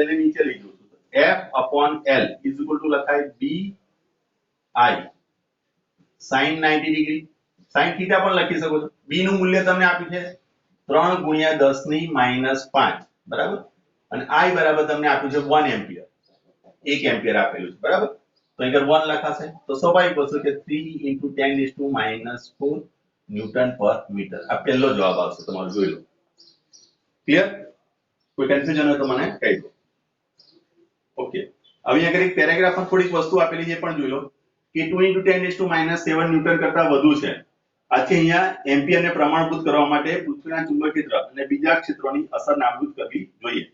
L ને નીચે લઈ જઉં છું. F/L = લખાય BI sin 90 ડિગ્રી. sin θ પણ લખી શકો છો. B નું મૂલ્ય તમને આપ્યું છે 3 × 10⁻5 બરાબર, અને I બરાબર તમને આપ્યું છે 1 એમ્પિયર, 1 એમ્પિયર આપેલું છે બરાબર. તો અહીં 1 લખાશે, તો સ્વાભાવિક વસ્તુ કે 3 × 10⁻4 ન્યૂટન પર મીટર. આ પહેલો જવાબ આવશે તમારો, જોઈ લો. ક્લિયર? કોઈ કન્ફ્યુઝન હોય તો મને કહી દો. ઓકે, હવે અહીંયા એક પેરેગ્રાફમાં થોડીક વસ્તુ આપેલી છે પણ જોઈ લો કે 2 × 10⁻7 ન્યૂટન કરતા વધુ છે. આથી અહીંયા એમ્પિયરને પ્રમાણભૂત કરવા માટે પૃથ્વીના ચુંબકીય ક્ષેત્ર અને બીજા ક્ષેત્રોની અસર નાબૂદ કરવી જોઈએ.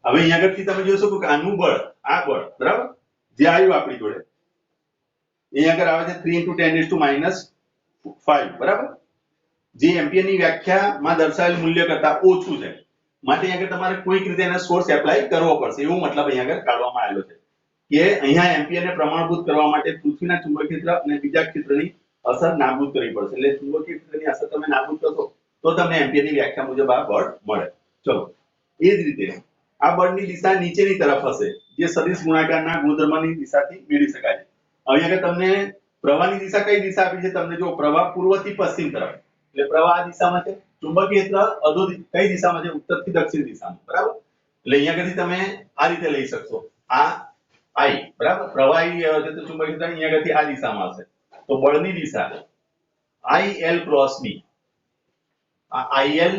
હવે અહીંયા આગળથી તમે જોઈ શકો કે આનું બળ, આ બળ બરાબર જે આવ્યું આપણી જોડે, અહીંયા આગળ આવે છે 3 × 10⁻5 બરાબર, જે એમ્પિયરની વ્યાખ્યામાં દર્શાવેલ મૂલ્ય કરતા ઓછું છે. માટે અહીંયા આગળ તમારે કોઈક રીતે એનો સોર્સ એપ્લાય કરવો પડશે, એવું મતલબ અહીંયા આગળ કાઢવામાં આવેલો છે કે અહીંયા એમ્પિયરને પ્રમાણભૂત કરવા માટે પૃથ્વીના ચુંબકીય ક્ષેત્ર અને બીજા ક્ષેત્રની અસર નાબૂદ કરવી પડશે. એટલે ચુંબકીય ક્ષેત્રની અસર તમે નાબૂદ કરશો તો તમને એમ્પિયરની વ્યાખ્યા મુજબ આ બળ મળે. ચલો, એ જ રીતે આ બળની દિશા નીચેની તરફ હશે, જે સદિશ ગુણાકારના ગુણધર્મની દિશાથી મેળવી શકાય છે. અહીંયા આગળ તમને પ્રવાહની દિશા કઈ દિશા આપી છે? તમને જો પ્રવાહ પૂર્વથી પશ્ચિમ તરફ, એટલે પ્રવાહ આ દિશામાં છે. ચુંબકીય ક્ષેત્ર અધોથી કઈ દિશામાં છે? ઉત્તરથી દક્ષિણ દિશામાં બરાબર. એટલે અહીંયા આગળથી તમે આ રીતે લઈ શકશો, આ I બરાબર, પ્રવાહી છે તો ચુંબકીય ક્ષેત્ર અહીંયા આગળથી આ દિશામાં હશે. તો બળની દિશા IL × B, આ IL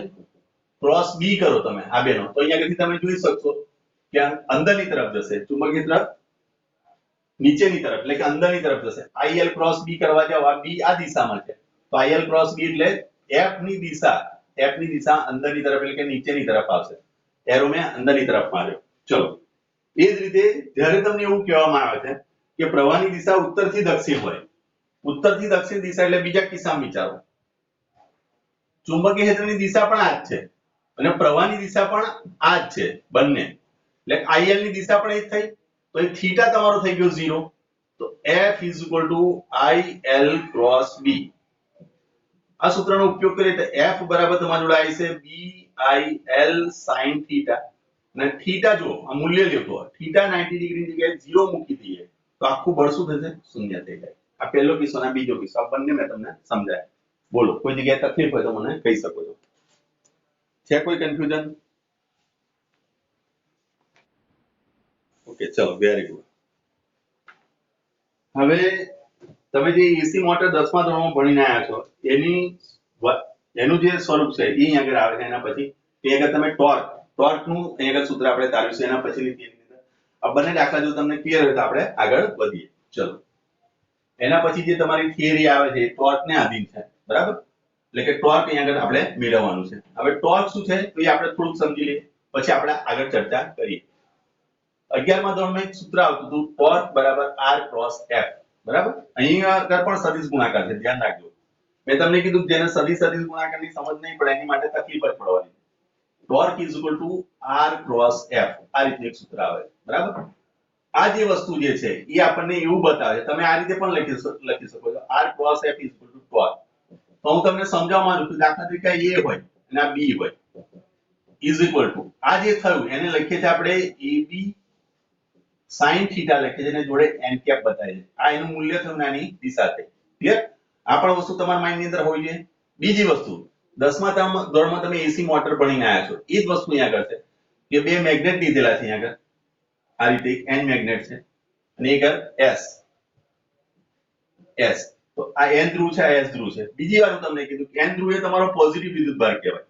× B કરો તમે આ બેનો, તો અહીંયા આગળથી તમે જોઈ શકશો કે અંદરની તરફ જશે, ચુંબકીય ક્ષેત્ર નીચેની તરફ એટલે કે અંદરની તરફ જશે. IL × B કરવા જાવ, આ B આ દિશામાં છે, તો IL × B એટલે F ની દિશા અંદરની તરફ એટલે કે નીચેની તરફ આવશે. એરો મેં અંદરની તરફ માર્યો. ચલો, એ જ રીતે જ્યારે તમને એવું કહેવામાં આવે છે કે પ્રવાહની દિશા ઉત્તરથી દક્ષિણ હોય, ઉત્તરથી દક્ષિણ દિશા એટલે બીજા કિસ્સામાં વિચારો, ચુંબકીય ક્ષેત્રની દિશા પણ આ જ છે અને પ્રવાહની દિશા પણ આ જ છે બંને, એટલે IL ની દિશા પણ એ જ થઈ, તો એ થીટા તમારો થઈ ગયો 0. તો F = IL × B. આ સૂત્રનો ઉપયોગ કરીએ તો F બરાબર તમારી જોડે આવી છે BIL sin θ, અને થીટા જો આ મૂલ્ય લેતો હોય, થીટા 90 ડિગ્રી ની જગ્યાએ 0 મૂકી દઈએ તો આખું બળ શું થશે? શૂન્ય થઈ જાય. આ પહેલો કિસ્સો અને બીજો કિસ્સો, આ બંને મેં તમને સમજાય. બોલો, કોઈ જગ્યાએ તકલીફ હોય તો મને કહી શકો છો. છે કોઈ કન્ફ્યુઝન? ઓકે, ચલો, વેરી ગુડ. હવે તમે જે એસી મોટર 10મા ધોરણમાં ભણીને આવ્યા છો એનું જે સ્વરૂપ છે એ અહીં આગળ આવે છે. એના પછી અહીં આગળ તમે ટોર્કનું અહીં આગળ સૂત્ર આપણે તાર્યું છે. એના પછીની થિયરી અંદર આ બંને દાખલા જો તમને ક્લિયર હોય તો આપણે આગળ વધીએ. ચલો, એના પછી જે તમારી થિયરી આવે છે એ ટોર્કને આધીન છે બરાબર, એટલે કે ટોર્ક અહીં આગળ આપણે મેળવવાનું છે. હવે ટોર્ક શું છે તો એ આપણે થોડુંક સમજી લઈએ, પછી આપણે આગળ ચર્ચા કરીએ. 11મા ધોરણમાં એક સૂત્ર આવતું હતું, ટોર્ક બરાબર R × F બરાબર. અહીં આગળ પણ સદિશ ગુણાકાર છે, ધ્યાન રાખજો. મેં તમને કીધું જેને સદિશ ગુણાકારની સમજ નહીં પડે એની માટે તકલીફ જ પડવાની. ટોર્ક = R × F, આ રીતે એક સૂત્ર આવે બરાબર. આ જે વસ્તુ જે છે એ આપણને એવું બતાવે, તમે આ રીતે પણ લખી શકો છો, R × F = ટોર્ક. તો હું તમને સમજાવવા માંગુ છું, દાખલા તરીકે A હોય અને આ B હોય, = આ જે થયું એને લખીએ છીએ આપણે AB sin θ લખીએ છીએ, અને જોડે n કેપ બતાવીએ છીએ. આ એનું મૂલ્ય થયું અને આની દિશા થઈ. ક્લિયર? આ પણ વસ્તુ તમારા માઇન્ડની અંદર હોવી જોઈએ. બીજી વસ્તુ, 10મા ધોરણમાં તમે એસી મોટર ભણીને આવ્યા છો, એ જ વસ્તુ અહીંયા આગળ છે કે બે મેગ્નેટ લીધેલા છે. અહીંયા આગળ આ રીતે એક n મેગ્નેટ છે અને એક S. તો આ n ધ્રુવ છે, આ s ધ્રુવ છે. બીજી વાર હું તમને કીધું કે n ધ્રુવ એ તમારો પોઝિટિવ વિદ્યુતભાર કહેવાય.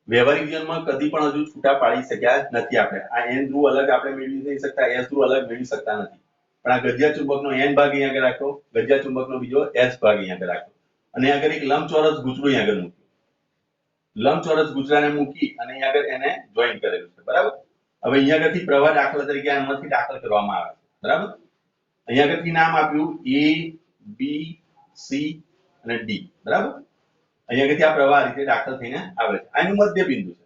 વ્યવહારિક જીવનમાં કદી પણ હજુ છૂટા પાડી શક્યા નથી આપણે. આ n ધ્રુવ અલગ આપણે મેળવી નહીં શકતા, s ધ્રુવ અલગ મેળવી શકતા નથી. પણ આ ગજિયા ચુંબકનો n ભાગ અહીંયા આગળ રાખો, ગજિયા ચુંબકનો બીજો s ભાગ અહીંયા આગળ રાખો, અને આગળ એક લંબચોરસ ગૂંચળું અહીંયા આગળ મૂક્યું. લંબચોરસ ગૂંચળાને મૂકી અને અહીંયા આગળ એને જોઈન કરેલું છે બરાબર. હવે અહીંયા આગળથી પ્રવાહ દાખલા તરીકે આમાંથી દાખલ કરવામાં આવે છે બરાબર. અહીંયા આગળથી નામ આપ્યું A, B, C અને D બરાબર. અહીંયા આગળથી આ પ્રવાહ રીતે દાખલ થઈને આવે છે. આનું મધ્ય બિંદુ છે.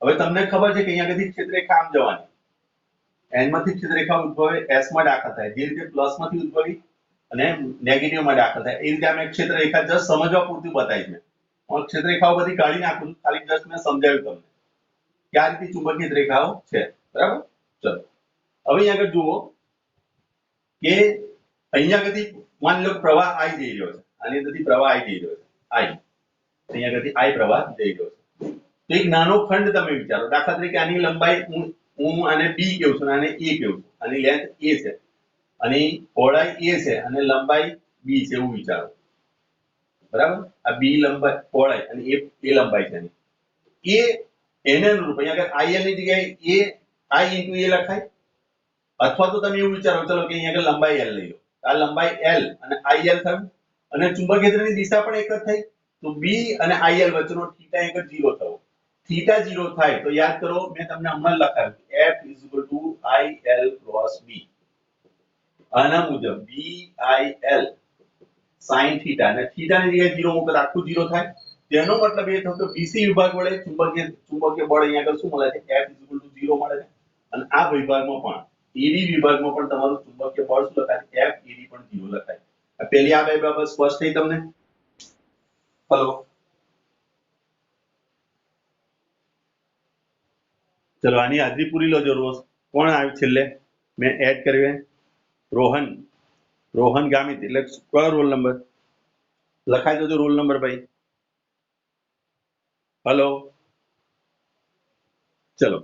હવે તમને ખબર છે કે અહીંયા આગળથી ક્ષેત્રરેખા આમ જવાની, n માંથી ક્ષેત્રરેખા ઉદ્ભવે s માં દાખલ થાય, જે રીતે પ્લસ માંથી ઉદ્ભવી અને નેગેટિવ માં દાખલ થાય, એ રીતે અમે ક્ષેત્રરેખા જસ્ટ સમજવા પૂરતું બતાવી છે. હું ક્ષેત્રરેખાઓ બધી કાઢી નાખું છું, ખાલી જસ્ટ મેં સમજાવ્યું તમને કે આ રીતે ચુંબકીય રેખાઓ છે બરાબર. હવે અહીંયા આગળ જુઓ કે અહીંયા આગળથી માની લો પ્રવાહ આઈ જઈ રહ્યો છે, આની અંદરથી પ્રવાહ આઈ જઈ રહ્યો છે, આઈ અહીંયા આગળથી આઈ પ્રવાહ જઈ રહ્યો છે. તો એક નાનો ખંડ તમે વિચારો, દાખલા તરીકે આની લંબાઈ હું આને બી કહું છું, આને એ કહું છું, આની લેન્થ એ છે, આની પહોળાઈ એ છે અને લંબાઈ બી છે, એવું વિચારો. બરાબર, આ બી લંબાઈ પહોળાઈ અને એ લંબાઈ છે. એ એને અનુરૂપ અહીંયા આગળ આઈએલ ની જગ્યાએ એ આઈ ઇન્ટુ એ લખાય, અથવા તો તમે એવું વિચારો ચલો કે અહીંયા આગળ લંબાઈ એલ લઈ લો, આ લંબાઈ એલ અને આઈએલ થયું અને ચુંબકીય ક્ષેત્રની દિશા પણ એક જ થઈ, તો બી અને આઈએલ વચ્ચેનો થીટા એક જ 0 થયો. થીટા 0 થાય તો યાદ કરો મેં તમને હમણાં લખાવ્યું F IL cross B. આના મુજબ BIL sin થીટા અને થીટાની જગ્યાએ 0 મૂકો તો આખું 0 થાય. તેનો મતલબ એ થયો કે BC વિભાગ વડે ચુંબકીય બળ અહીંયા આગળ શું મળે છે? F 0 મળે છે. અને આ વિભાગમાં પણ ED વિભાગમાં પણ તમારું ચુંબકીય બળ શું લખાય? F ED પણ 0 લખાય. આ પહેલી આ બે બાબત સ્પષ્ટ થઈ તમને? હલો, ચલો આની હાજરી પૂરી લો જો રોજ. કોણ આવ્યું છેલ્લે? મેં એડ કર્યું રોહન ગામિત. એટલે કયો રોલ નંબર લખાઈ દેજો? રોલ નંબર ભાઈ. હલો, ચલો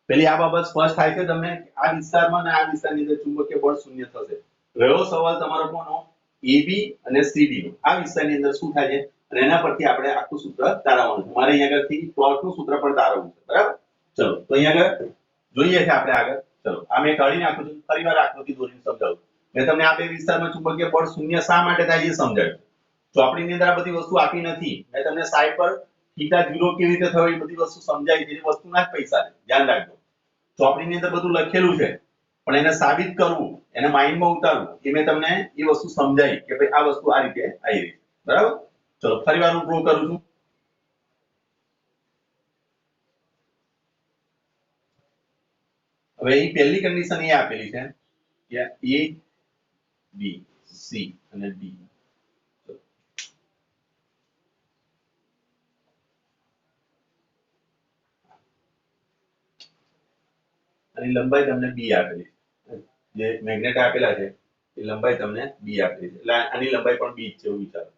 પેલી આ બાબત સ્પષ્ટ થાય છે તમને? આ વિસ્તારમાં અને આ વિસ્તારની અંદર ચુંબકીય બળ શૂન્ય થશે. રહ્યો સવાલ તમારો કોનો? AB અને CD નો. આ વિસ્તારની અંદર શું થાય છે અને એના પરથી આપણે આખું સૂત્ર તારવવાનું. મારે અહીંયા આગળથી ટોર્કનું સૂત્ર પણ તારવવું છે. બરાબર, ચલો તો અહીંયા આગળ જોઈએ છે આપણે આગળ. ચલો આ મેં કાઢી નાખું છું, ફરીવાર આકૃતિ દોરીને સમજાવું. મેં તમને આ બે વિસ્તારમાં ચુંબકીય બળ શૂન્ય શા માટે થાય એ સમજાવ્યું. ચોપડીની અંદર આ બધી વસ્તુ આપી નથી. મેં તમને સાઈડ પર થીટા 0 કેવી રીતે થયો એ બધી વસ્તુ સમજાવી દીધી. વસ્તુના જ પૈસા છે, ધ્યાન રાખજો. ચોપડીની અંદર બધું લખેલું છે પણ એને સાબિત કરવું, એને માઇન્ડમાં ઉતારવું એ મેં તમને એ વસ્તુ સમજાવી કે ભાઈ આ વસ્તુ આ રીતે આવી રહી છે. બરાબર, ચલો ફરીવાર હું પ્રૂવ કરું છું. હવે એ પહેલી કન્ડિશન એ આપેલી છે કે A B C અને D. અને લંબાઈ તમને B આપેલી છે, જે મેગ્નેટ આપેલા છે એ લંબાઈ તમને B આપેલી છે. એટલે આની લંબાઈ પણ B જ છે એવું વિચારો.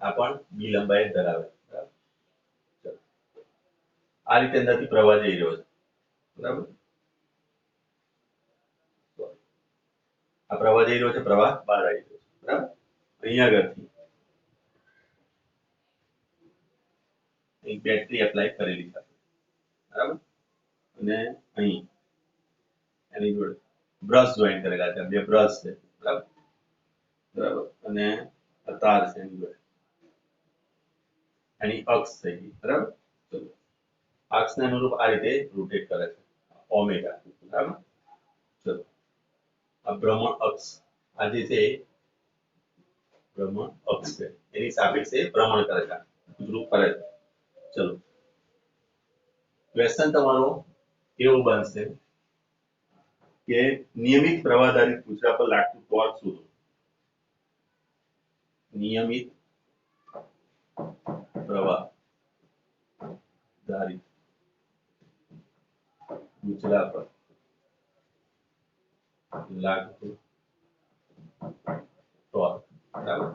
આ પણ B લંબાઈ ધરાવે છે. બરાબર, આ રીતે અંદરથી પ્રવાહ જઈ રહ્યો છે. બરાબર, આ પ્રવાહ જઈ રહ્યો છે, પ્રવાહ બહાર આવી રહ્યો છે. બરાબર, અહીંયા આગળથી એક બેટરી એપ્લાય કરેલી છે. બરાબર, અને અહીં એની જોડે બ્રશ જોઈન કરેલા છે, બે બ્રશ છે. બરાબર, અને તાર છે એની જોડે, એની અક્ષ થઈ ગઈ. બરાબર, ચલો અક્ષને અનુરૂપ આ રીતે રોટેટ કરે છે ઓમેગા. બરાબર, ચલો આ ભ્રમણ અક્ષ, આ જે છે ભ્રમણ અક્ષ છે, એની સાપેક્ષે ભ્રમણ કરે છે, ધ્રુવ કરે છે. ચલો ક્વેશ્ચન તમારો એવો બનશે કે નિયમિત પ્રવાહધારિત પૂંછડા પર લાગતું ટોર્ક શોધો. નિયમિત પ્રવાહધારિત પૂંછડા પર લાગતું ટોર્ક. બરાબર,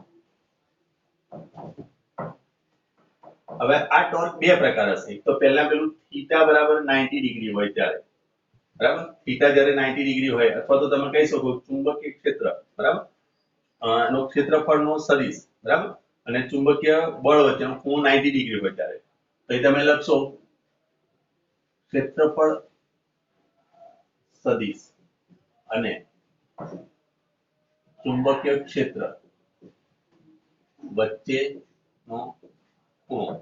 હવે આ ટોર્ક બે પ્રકાર હશે. એક તો પહેલા પેલું થીટા બરાબર 90 ડિગ્રી હોય ત્યારે. બરાબર, થીટા જ્યારે 90 ડિગ્રી હોય, અથવા તો તમે કહી શકો ચુંબકીય ક્ષેત્ર. બરાબર, નો ક્ષેત્રફળનો સદિશ. બરાબર, અને ચુંબકીય બળ વચ્ચેનો ખૂણો 90 ડિગ્રી હોય ત્યારે. તો તમે લખશો ક્ષેત્રફળ સદિશ અને ચુંબકીય ક્ષેત્ર વચ્ચેનો ખૂણો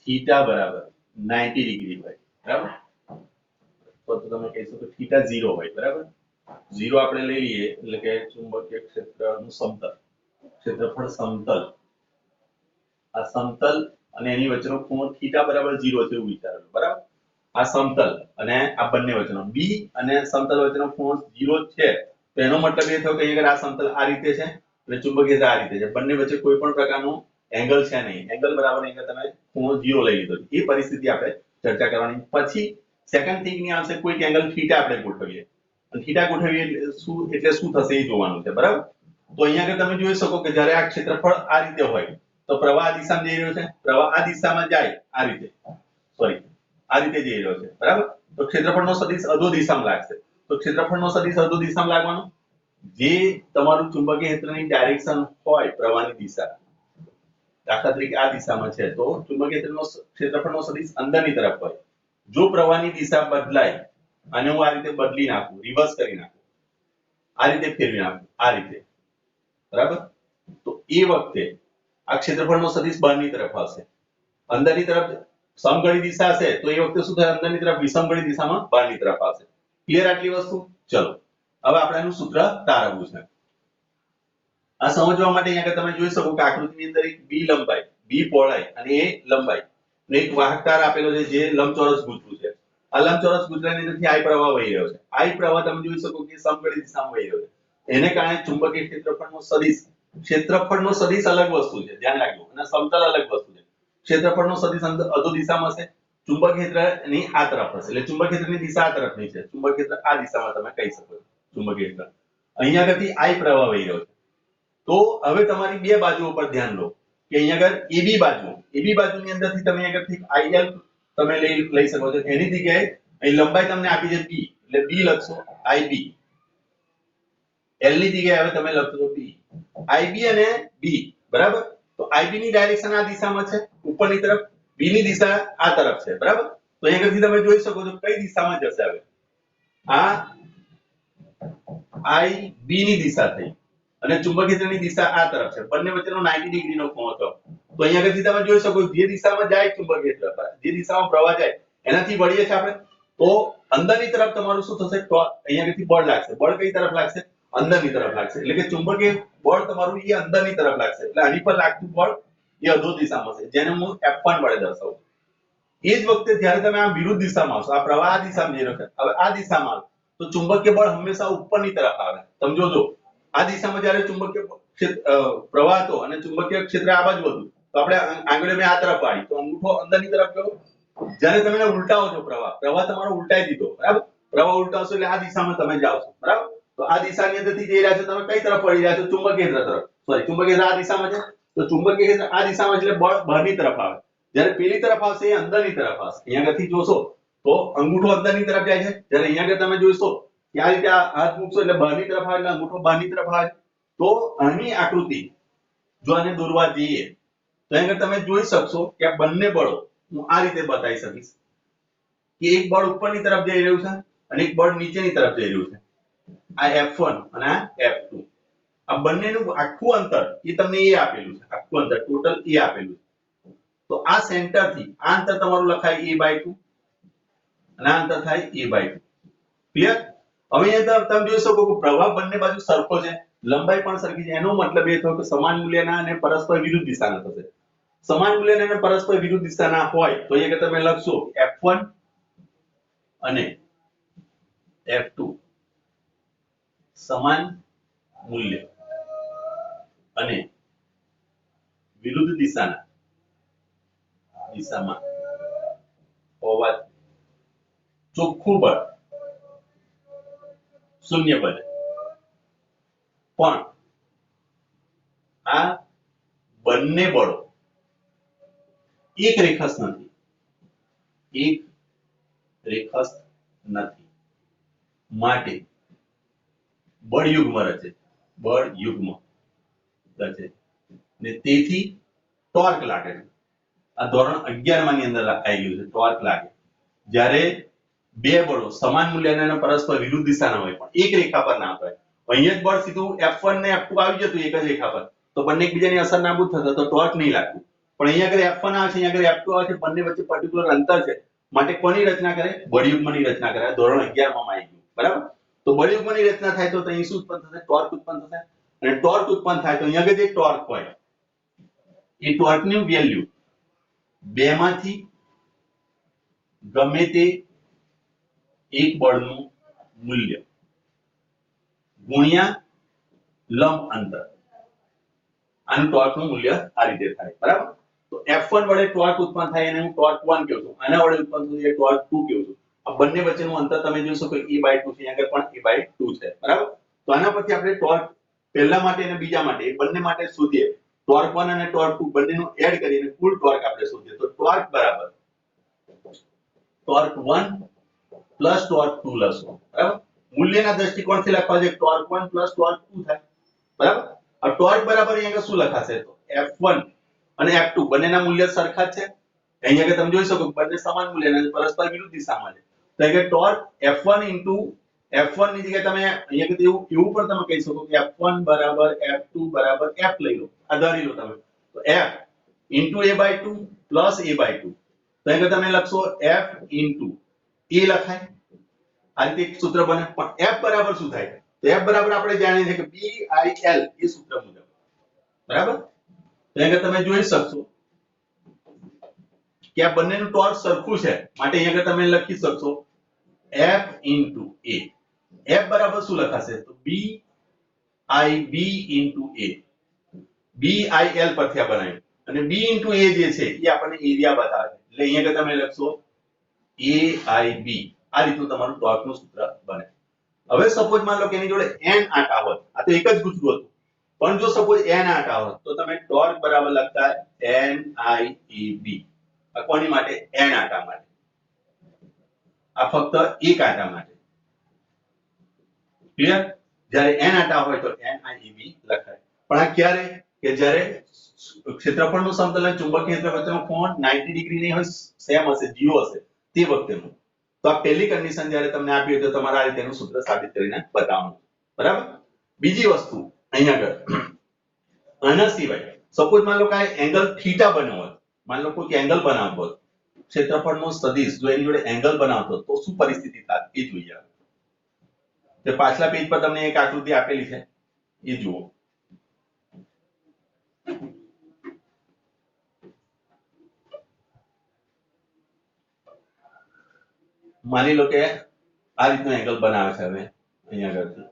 થીટા બરાબર 90 ડિગ્રી હોય. બરાબર, તો તમે કહી શકો થીટા 0 હોય. બરાબર, 0 આપણે લઈ લઈએ એટલે કે ચુંબકીય ક્ષેત્રનું સમતલ, ક્ષેત્રફળ સમતલ. આ સમતલ અને એની વચ્ચેનો ખૂણો થીટા બરાબર 0 છે એવું વિચારો. બરાબર, આ સમતલ અને આ બંને વચ્ચેનો બી અને સમતલ વચ્ચેનો ખૂણો 0 છે. તો એનો મતલબ એ થયો કે અહીંયા આ સમતલ આ રીતે છે અને ચુંબકીય ક્ષેત્ર આ રીતે છે. બંને વચ્ચે કોઈ પણ પ્રકારનું એંગલ છે નહીં. એંગલ બરાબર અહીંયા તમે ખૂણો 0 લઈ લીધો. એ પરિસ્થિતિ આપણે ચર્ચા કરવાની. પછી સેકન્ડ થિંગ ની આવશે કોઈક એંગલ થીટા આપણે ગોઠવીએ અને થીટા ગોઠવીએ એટલે શું થશે એ જોવાનું છે, બરાબર? તો અહીંયા આગળ તમે જોઈ શકો કે જ્યારે આ ક્ષેત્રફળ આ રીતે હોય તો પ્રવાહ આ દિશામાં જઈ રહ્યો છે, પ્રવાહ આ દિશામાં જાય આ રીતે, સોરી આ રીતે જઈ રહ્યો છે, બરાબર? તો ક્ષેત્રફળનો સદિશ અધો દિશામાં લાગશે. તો ક્ષેત્રફળનો સદિશ અધો દિશામાં લાગવાનો, જે તમારું ચુંબકીય ક્ષેત્રની ડાયરેક્શન હોય, પ્રવાહની દિશા દાખલા તરીકે આ દિશામાં છે તો ચુંબકીય ક્ષેત્રફળનો સદિશ અંદરની તરફ હોય. જો પ્રવાહની દિશા બદલાય અને હું આ રીતે બદલી નાખું, રિવર્સ કરી નાખું, આ રીતે ફેરવી નાખું, આ રીતે, બરાબર? તો એ વખતે આ ક્ષેત્રફળનો સદિશ બહારની તરફ આવશે, અંદરની તરફ સમઘડી દિશા હશે તો એ વખતે શું થાય, અંદરની તરફ વિષમઘડી દિશામાં બહારની તરફ આવશે. ક્લિયર આટલી વસ્તુ? ચલો હવે આપણે એનું સૂત્ર તારવવું છે. આ સમજવા માટે અહીંયા તમે જોઈ શકો કે આકૃતિની અંદર એક બી લંબાઈ, બી પહોળાઈ અને એ લંબાઈ ને એક વાહક તાર આપેલો છે જે લંબચોરસ ગૂંથરું છે. આ લંબચોરસ ગૂંથરાની અંદરથી I પ્રવાહ વહી રહ્યો છે. I પ્રવાહ તમે જોઈ શકો કે સમઘડી દિશામાં વહી રહ્યો છે. એને કારણે ચુંબકીય ક્ષેત્રફળનો સદિશ અલગ વસ્તુ છે, ધ્યાન રાખજો, અને સમતલ અલગ વસ્તુ છે. ક્ષેત્રફળનો સદિશ અધો દિશામાં હશે, ચુંબકીય ક્ષેત્રની આ તરફ હશે, એટલે ચુંબકીય ક્ષેત્રની દિશા આ તરફની છે, ચુંબકીય ક્ષેત્ર આ દિશામાં તમે કહી શકો છો ચુંબકીય ક્ષેત્ર. અહીંયા આગળથી I પ્રવાહ વહી રહ્યો છે. તો હવે તમારી બે બાજુઓ પર ધ્યાન લો કે અહીંયા આગળ AB બાજુની અંદરથી તમે આગળથી IL તમે લઈ શકો છો. એની જગ્યાએ અહીં લંબાઈ તમને આપી છે B, એટલે B લખશો, IB. L ની જગ્યાએ હવે તમે લખશો B. IB અને B, બરાબર? તો IB ની ડાયરેક્શન આ દિશામાં છે, ઉપરની તરફ, B ની દિશા આ તરફ છે, બરાબર? તો અહીં આગળથી તમે જોઈ શકો છો કઈ દિશામાં જશે હવે. આ IB ની દિશા થઈ અને ચુંબકીય ક્ષેત્રની દિશા આ તરફ છે, બંને વચ્ચેનો 90 ડિગ્રીનો ખૂણો હતો. તો અહીંયા આગળથી તમે જોઈ શકો જે દિશામાં જાય ચુંબકીય ક્ષેત્ર, જે દિશામાં પ્રવાહ જાય એનાથી વળીએ છે આપણે, તો અંદરની તરફ તમારું શું થશે, અહીંયા આગળથી બળ લાગશે. બળ કઈ તરફ લાગશે? અંદરની તરફ લાગશે, એટલે કે ચુંબકીય બળ તમારું એ અંદરની તરફ લાગશે, એટલે આની પર લાગતું બળ એ અધો દિશામાં છે, જેને હું F1 વડે દર્શાવું. એ જ વખતે જ્યારે તમે આ વિરુદ્ધ દિશામાં આવશો, આ પ્રવાહ આ દિશામાં જઈ રહ્યો છે, હવે આ દિશામાં આવો તો ચુંબકીય બળ હંમેશા ઉપરની તરફ આવે. સમજો જો આ દિશામાં જ્યારે ચુંબકીય પ્રવાહ હતો અને ચુંબકીય ક્ષેત્ર આ બાજુ હતું તો આપણે આંગળીઓ આ તરફ વાળી તો અંગૂઠો અંદરની તરફ ગયો. જ્યારે તમે એને ઉલટાવો છો, પ્રવાહ તમારો ઉલટાઈ દીધો, બરાબર? પ્રવાહ ઉલટાવશો એટલે આ દિશામાં તમે જાઓ છો, બરાબર? તો આ દિશાની અંદરથી જઈ રહ્યા છો તમે કઈ તરફ વળી રહ્યા છો? ચુંબકીય ક્ષેત્ર તરફ. સોરી, ચુંબકીય ક્ષેત્ર આ દિશામાં છે તો ચુંબકીય ક્ષેત્ર આ દિશામાં એટલે બળ બહારની તરફ આવે. જ્યારે પેલી તરફ આવશે એ અંદરની તરફ આવશે. અહીંયા આગળથી જોશો તો અંગૂઠો અંદરની તરફ જાય છે, જ્યારે અહીંયા આગળ તમે જોશો કે આ રીતે હાથ મૂકશો એટલે બહારની તરફ આવે, એટલે અંગૂઠો બહારની તરફ આવે. તો આની આકૃતિ જો આને દોરવા જઈએ તો અહીંયા આગળ તમે જોઈ શકશો કે આ બંને બળો હું આ રીતે બતાવી શકીશ કે એક બળ ઉપરની તરફ જઈ રહ્યું છે અને એક બળ નીચેની તરફ જઈ રહ્યું છે. આ F1 અને આ F2, આ બંનેનું આખું અંતર એ તમને એ આપેલું છે, આખું અંતર ટોટલ એ આપેલું છે. તો આ સેન્ટર થી આ અંતર તમારું લખાય a/2 અને આ અંતર થાય a/2. ક્લિયર? હવે અહીંયા તમે જોઈ શકો કે પ્રવાહ બંને બાજુ સરખો છે, લંબાઈ પણ સરખી છે. એનો મતલબ એ થયો કે સમાન મૂલ્યના અને પરસ્પર વિરુદ્ધ દિશાના થશે. સમાન મૂલ્યના અને પરસ્પર વિરુદ્ધ દિશાના હોય તો અહીંયા તમે લખશો F1 અને F2 સમાન મૂલ્ય અને વિરુદ્ધ દિશામાં હોવાથી ચોખ્ખું બળ શૂન્ય બને. પણ આ બંને બળો એક રેખસ્થ નથી, માટે બળયુગ્મ રચે ને તેથી ટોર્ક લાગે છે. આ ધોરણ 11 માની અંદર આવી ગયું છે, ટોર્ક લાગે જ્યારે બે બળો સમાન મૂલ્યના અને પરસ્પર વિરુદ્ધ દિશાના હોય પણ એક રેખા પર ના હોય. અહીંયા જ બળ સીધું F1 ને F2 આવી જતું એક જ રેખા પર તો બંને એકબીજાની અસર નાબૂદ થશે તો ટોર્ક નહીં લાગતું. પણ અહીંયા આગળ F1 આવે છે, અહીંયા આગળ F2 આવે છે, બંને વચ્ચે પર્ટિક્યુલર અંતર છે, માટે કોની રચના કરે? બળયુગ્મની રચના કરે. ધોરણ 11 માં આવી ગયું, બરાબર? તો બળયુગ્મની રચના થાય તો અહીં શું ઉત્પન્ન થશે? ટોર્ક ઉત્પન્ન થશે. અને ટોર્ક ઉત્પન્ન થાય તો અહીંયા આગળ જે ટોર્ક હોય એ ટોર્કની વેલ્યુ બેમાંથી ગમે તે એક બળનું મૂલ્ય ગુણ્યા લંબ અંતર, આનું ટોર્કનું મૂલ્ય આ રીતે થાય, બરાબર? તો F1 વડે ટોર્ક ઉત્પન્ન થાય એને હું ટોર્ક 1 કહું છું, આના વડે ઉત્પન્ન થતું એ ટોર્ક 2 કહું છું. આ બંને વચ્ચેનું અંતર તમે જોશો કે a/2 છે, અહીંયા આગળ પણ a/2 છે, બરાબર. તો આના પરથી આપણે ટોર્ક પહેલા માટે અને બીજા માટે એ બંને માટે શોધીએ. ટોર્ક 1 અને ટોર્ક 2 બંનેનું એડ કરીને કુલ ટોર્ક આપણે શોધીએ. તો ટોર્ક બરાબર ટોર્ક 1 પ્લસ ટોર્ક 2 લખો, બરાબર. મૂલ્યના દ્રષ્ટિકોણથી લખવા જોઈએ ટોર્ક 1 પ્લસ ટોર્ક 2 થાય, બરાબર. આ ટોર્ક બરાબર અહીંયા શું લખાશે? તો F1 અને F2 બંનેના મૂલ્ય સરખા જ છે. અહીંયા કે તમે જોઈ શકો બંને સમાન મૂલ્યના છે, પરસ્પર વિરુદ્ધ દિશામાં છે. તો કે ટોર્ક F1 F1 ની જગ્યાએ તમે અહીંયા કે એવું પણ તમે કહી શકો કે F1 બરાબર F2 બરાબર F લઈ લો. આ ધારી લો તમે. તો F a/2 પ્લસ a/2. તો અહીંયા તમે લખશો F a લખાય. આ રીતે એક સૂત્ર બને. પણ F બરાબર શું થાય? તો F બરાબર આપણે જાણીએ છીએ કે BIL એ સૂત્ર મુજબ, બરાબર. તો અહીંયા તમે જોઈ શકશો કે આ બંનેનું ટોર્ક સરખું છે, માટે અહીંયા તમે લખી શકશો F a. F બરાબર શું લખાશે? તો BIB a. BIL પરથી આ બનાવ્યું અને B a જે છે એ આપણને એરિયા બતાવે છે. એટલે અહીંયા તમે લખશો AIB. આ રીતનું તમારું ટોર્કનું સૂત્ર બને. હવે સપોઝ માન લો કે એની જોડે n આંટા હોય. આ તો એક જ ગુચરું હતું. પણ જો સપોઝ n આંટા હોય તો તમે ટોર્ક બરાબર લખતા NIAB. આ કોની માટે? n આંટા માટે. આ ફક્ત એક આંટા માટે. ક્લિયર? જ્યારે n આંટા હોય તો NIAB લખાય. પણ આ ક્યારે? કે જ્યારે ક્ષેત્રફળનું સમતલ ચુંબકીય ક્ષેત્ર વચ્ચેનો કોણ 90 ડિગ્રી નહીં હોય, સેમ હશે, 0 હશે, તે વખતેનું. તો આ પહેલી કન્ડિશન જ્યારે તમને આપી હોય તો તમારે આ રીતેનું સૂત્ર સાબિત કરીને બતાવવાનું, બરાબર. બીજી વસ્તુ અહીંયા આગળ આના સિવાય સપોઝ માન લો કે એંગલ થીટા બન્યો હોય, માન લો કોઈ એંગલ બનાવતો હોય, ક્ષેત્રફળનો સદિશ જો એની જોડે એંગલ બનાવતો તો શું પરિસ્થિતિ થાય એ જોઈએ. તે પાછલા પેજ પર તમને એક આકૃતિ આપેલી છે એ જુઓ. માની લો કે આ રીતનો એંગલ બનાવે છે. હવે અહીંયા આગળથી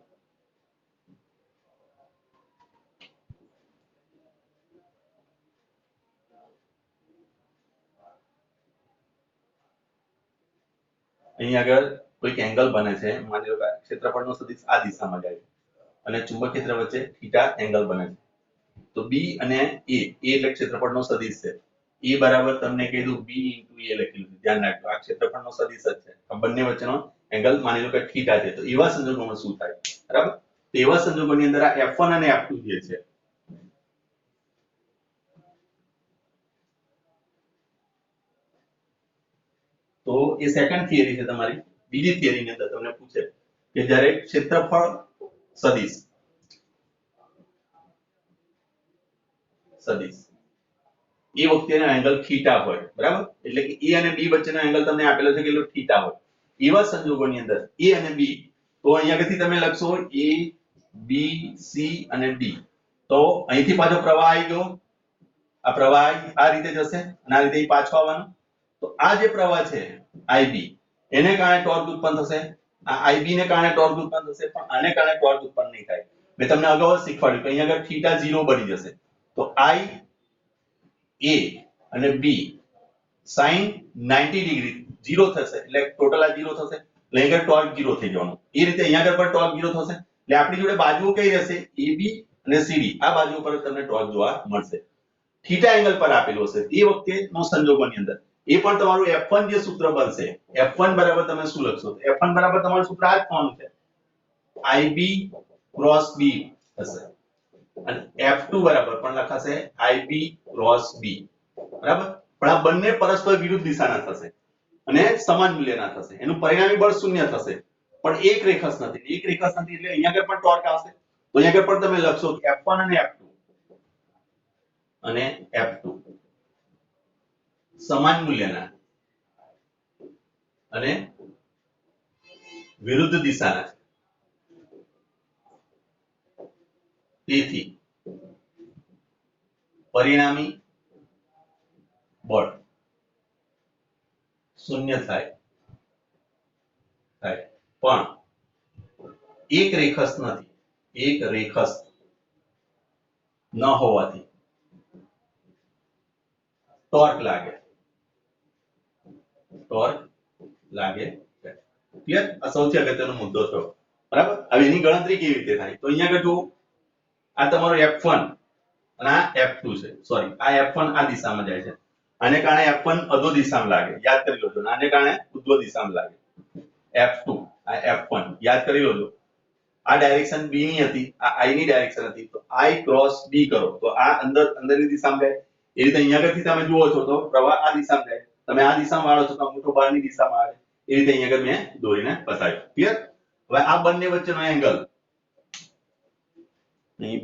અહીંયા આગળ કોઈક એંગલ બને છે. માની લો કે ક્ષેત્રફળનો સદિશ આ દિશામાં જાય છે અને ચુંબકીય ક્ષેત્ર વચ્ચે થીટા એંગલ બને છે. તો B અને A એટલે ક્ષેત્રફળનો સદિશ છે. E બરાબર તમને કીધું B * A લખેલું છે. ધ્યાન રાખજો આ ક્ષેત્રફળનો સદિશ જ છે. આ બંને વચ્ચેનો એંગલ માની લો કે થીટા છે. તો એવા સંજોગોમાં શું થાય? બરાબર. તો એવા સંજોગોની અંદર આ F1 અને F2 જે છે તો એ સેકન્ડ થિયરી છે તમારી. બીજી થિયરીની અંદર તમને પૂછે કે જ્યારે ક્ષેત્રફળ સદિશ એ વખતેનો એંગલ થીટા હોય, બરાબર. એટલે કે A અને B વચ્ચેનો એંગલ તમને આપેલો છે કે એટલો થીટા હોય. એવા સંજોગોની અંદર A અને B તો અહીંયાથી તમે લખશો A B C અને D. તો અહીંથી પાછો પ્રવાહ આવી ગયો. આ પ્રવાહ આ રીતે જશે અને આ રીતે પાછો આવવાનો. તો આ જે પ્રવાહ છે IB એને કારણે ટોર્ક ઉત્પન્ન થશે. આ IB ને કારણે ટોર્ક ઉત્પન્ન થશે, પણ આને કારણે ટોર્ક ઉત્પન્ન નહીં થાય. મેં તમને અગાઉ શીખવાડ્યું કે અહીંયા આગળ થીટા 0 બની જશે. તો I A અને B sin 90 ડિગ્રી 0 થશે. એટલે ટોટલ આ 0 થશે. એટલે અહીંયા ટોર્ક 0 થઈ જવાનું. એ રીતે અહીંયા આગળ પણ ટોર્ક 0 થશે. એટલે આપણી જોડે બાજુઓ કઈ રહેશે? AB અને CD. આ બાજુ પર તમને ટોર્ક જોવા મળશે. થીટા એંગલ પર આપેલું હશે. એ વખતેનો સંજોગોની અંદર એ પણ તમારું F1 જે સૂત્ર બનશે. F1 બરાબર તમે શું લખશો? F1 બરાબર તમારું સૂત્ર આ જ થવાનું છે. IB cross B થશે. અને F2 બરાબર પણ લખાશે IB cross B. બરાબર. પણ આ બંને પરસ્પર વિરુદ્ધ દિશાના થશે અને સમાન મૂલ્યના થશે. એનું પરિણામી બળ શૂન્ય થશે. પણ એક રેખસ નથી. એક રેખસ નથી એટલે અહીંયા આગળ પણ ટોર્ક આવશે. તો અહીંયા આગળ પણ તમે લખશો કે F1 અને F2 અને F2 સમાન મૂલ્યના અને વિરુદ્ધ દિશાના છે. તેથી પરિણામી બળ શૂન્ય થાય પણ એક રેખસ નથી. એક રેખસ ન હોવાથી ટોર્ક લાગે છે. ક્લિયર? આ સૌથી અગત્યનો મુદ્દો થયો, બરાબર? હવે એની ગણતરી કેવી રીતે થાય? તો અહીંયા આગળ જો આ તમારો F1 અને આ F2 છે, સોરી આ F1 આ દિશામાં જાય છે, આને કારણે F1 અધો દિશામાં લાગે, યાદ કરી લેજો, આને કારણે ઉદ્ધવ દિશામાં લાગે. F2 આ F1 યાદ કરી લેજો. આ ડાયરેક્શન B ની હતી, આ I ની ડાયરેક્શન હતી, તો I ક્રોસ B કરો તો આ અંદરની દિશામાં જાય. એ રીતે અહીંયા આગળથી તમે જુઓ છો તો પ્રવાહ આ દિશામાં જાય, તમે આ દિશામાં વાળો છો તો અંગૂઠો બહારની દિશામાં આવે. એ રીતે અહીંયા આગળ મેં દોરીને બતાવ્યું. ક્લિયર? હવે આ બંને વચ્ચેનો એંગલ, અહીં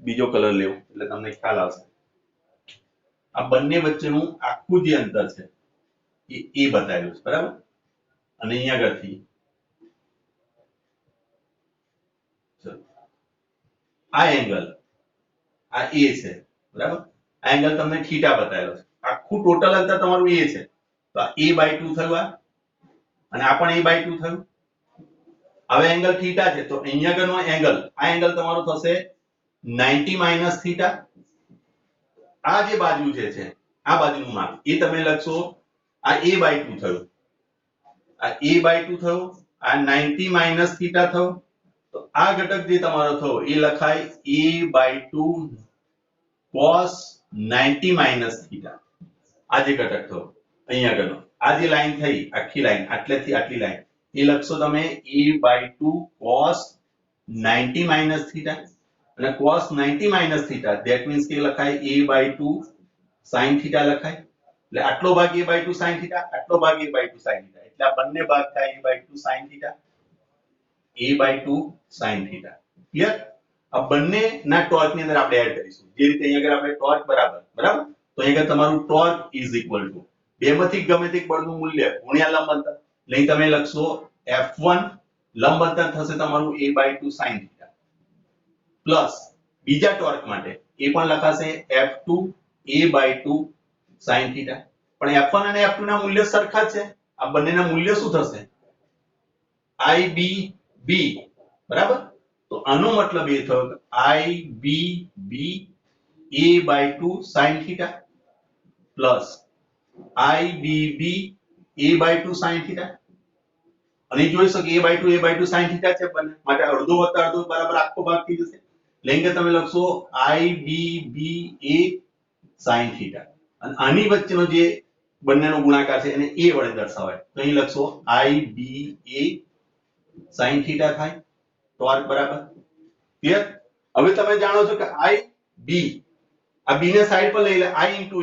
બીજો કલર લેવો એટલે તમને ખ્યાલ આવશે. આ બંને વચ્ચેનું આખું જે અંતર છે એ બતાવેલું છે, બરાબર? અને અહીંયા આગળથી આ એંગલ આ A છે, બરાબર? આ એંગલ તમને થીટા બતાવેલો છે. આખું ટોટલ અંતર તમારું A છે, તો આ A/2 થયું આ, અને આ પણ A/2 થયું. હવે એંગલ થીટા છે તો અહીંયા આગળનો એંગલ, આ એંગલ તમારો થશે 90 માઈનસ થીટા. આ જે બાજુ જે છે આ બાજુનું માપ એ તમે લખશો, આ A/2 થયું, આ A/2 થયું, આ 90 માઈનસ થીટા થયું. તો આ ઘટક જે તમારો થયો એ લખાય A/2 cos 90 માઈનસ થીટા. આ જે ઘટક થયો અહીંયા આગળનો, આ જે લાઈન થઈ આખી લાઈન આટલેથી આટલી લાઈન એ લખશો તમે A/2 cos 90 માઈનસ થીટા. અને cos 90 minus theta that means કે લખાય A/2 sin થીટા લખાય. એટલે આટલો ભાગ A/2 sin થીટા, આટલો ભાગ A/2 sin થીટા, એટલે આ બંને ભાગ થાય A/2 sin theta, A/2 sin theta. Clear? આ બંનેના ટોર્ક ની અંદર આપણે એડ કરીશું જે રીતે અહીંયા આગળ આપણે ટોર્ક બરાબર, તો અહીંયા તમારું ટોર્ક ઇઝ ઇક્વલ ટુ બેમાંથી ગમે તે બળનું મૂલ્ય ગુણ્યા લંબ અંતર. લઈ તમે લખશો F1 લંબ અંતર થશે તમારું A/2 sin થીટા, પ્લસ બીજા ટોર્ક માટે એ પણ લખાશે F2 A/2 sin થીટા. પણ F1 અને F2 ના મૂલ્ય સરખા જ છે. આ બંનેના મૂલ્ય શું થશે? IBB, બરાબર? તો આનો મતલબ એ થયો કે IBB A/2 sin theta plus IBB A/2 sin theta. અને જોઈ શકો A/2 sin થીટા છે બંને, માટે અડધો વત્તા અડધો બરાબર આખો ભાગ થઈ જશે. એટલે તમે લખશો IBB A sin થીટા. અને આની વચ્ચેનો જે બંનેનો ગુણાકાર છે એને A વડે દર્શાવાય, તો અહીં લખશો IBA sin થીટા થાય, ટોર્ક બરાબર. ક્લિયર? હવે તમે જાણો છો કે IB, આ B ને સાઈડ પર લઈ લે, I into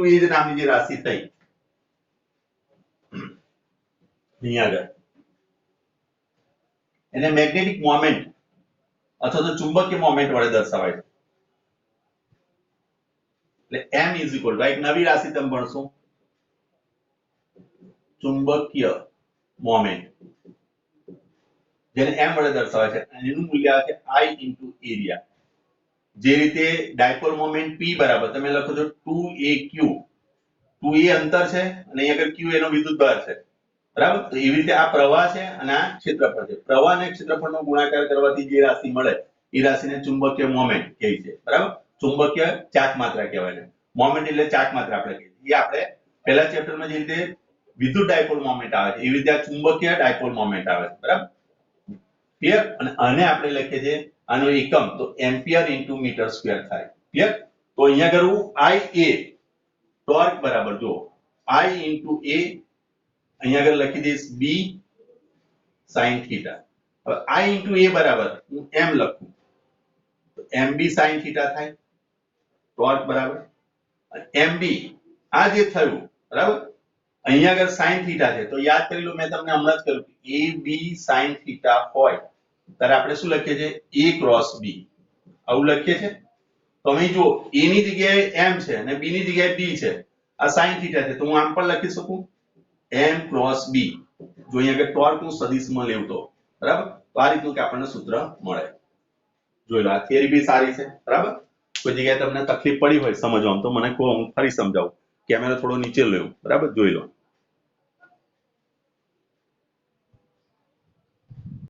A જે નામની જે રાશિ થઈ અહીંયા આગળ, એને મેગ્નેટિક મોમેન્ટ અથવા તો ચુંબકીય મોમેન્ટ વડે દર્શાવાય છે. એટલે M is equal to એક નવી રાશિ તમે ભણશો, ચુંબકીય મોમેન્ટ, જેને M વડે દર્શાવાય છે, અને એનું મૂલ્ય આવે છે I into એરિયા. જે રીતે ડાયપોલ મોમેન્ટ P બરાબર તમે લખો છો 2AQ, 2A અંતર છે અને અહીં આગળ Q એનો વિદ્યુતભાર છે, બરાબર? તો એવી રીતે આ પ્રવાહ છે અને આ ક્ષેત્રફળ છે. પ્રવાહ અને ક્ષેત્રફળનો ગુણાકાર કરવાથી જે રાશિ મળે એ રાશિને ચુંબકીય મોમેન્ટ કહે છે, બરાબર? ચુંબકીય ચાક માત્રા કહેવાય છે. મોમેન્ટ એટલે ચાક માત્રા આપણે કહીએ. એ આપણે પહેલા ચેપ્ટરમાં જે રીતે વિદ્યુત ડાયપોલ મોમેન્ટ આવે છે એવી રીતે આ ચુંબકીય ડાયપોલ મોમેન્ટ આવે છે, બરાબર? ક્લિયર? અને આને આપણે લખીએ છીએ, આનો એકમ તો એમ્પિયર ઇન્ટુ મીટર સ્ક્વેર થાય. ક્લિયર? તો અહીંયા કરું IA ટોર્ક બરાબર જો I into A, અહીંયા આગળ લખી દઈશ B sin થીટા. હવે I into A બરાબર હું M લખું તો MB sin થીટા થાય, ટોર્ક બરાબર. MB આ જે થયું, બરાબર? અહીંયા આગળ sin થીટા છે તો યાદ કરી લો, મેં તમને હમણાં જ કહ્યું કે AB sin થીટા હોય ત્યારે આપણે શું લખીએ છીએ? A cross B, આવું લખીએ છીએ. તો અહીં જો A ની જગ્યાએ M છે અને B ની જગ્યાએ B છે, આ sin થીટા છે તો હું આમ પણ લખી શકું M cross B. જો અહીંયા આગળ ટોર્ક હું સદિશમાં લેવું તો, બરાબર? તો આ રીતનું કે આપણને સૂત્ર મળે. જોઈ લો, આ થિયરી બી સારી છે, બરાબર? કોઈ જગ્યાએ તમને તકલીફ પડી હોય સમજવામાં તો મને કહો, હું ફરી સમજાવું. કેમેરા થોડો નીચે લેવું, બરાબર? જોઈ લો.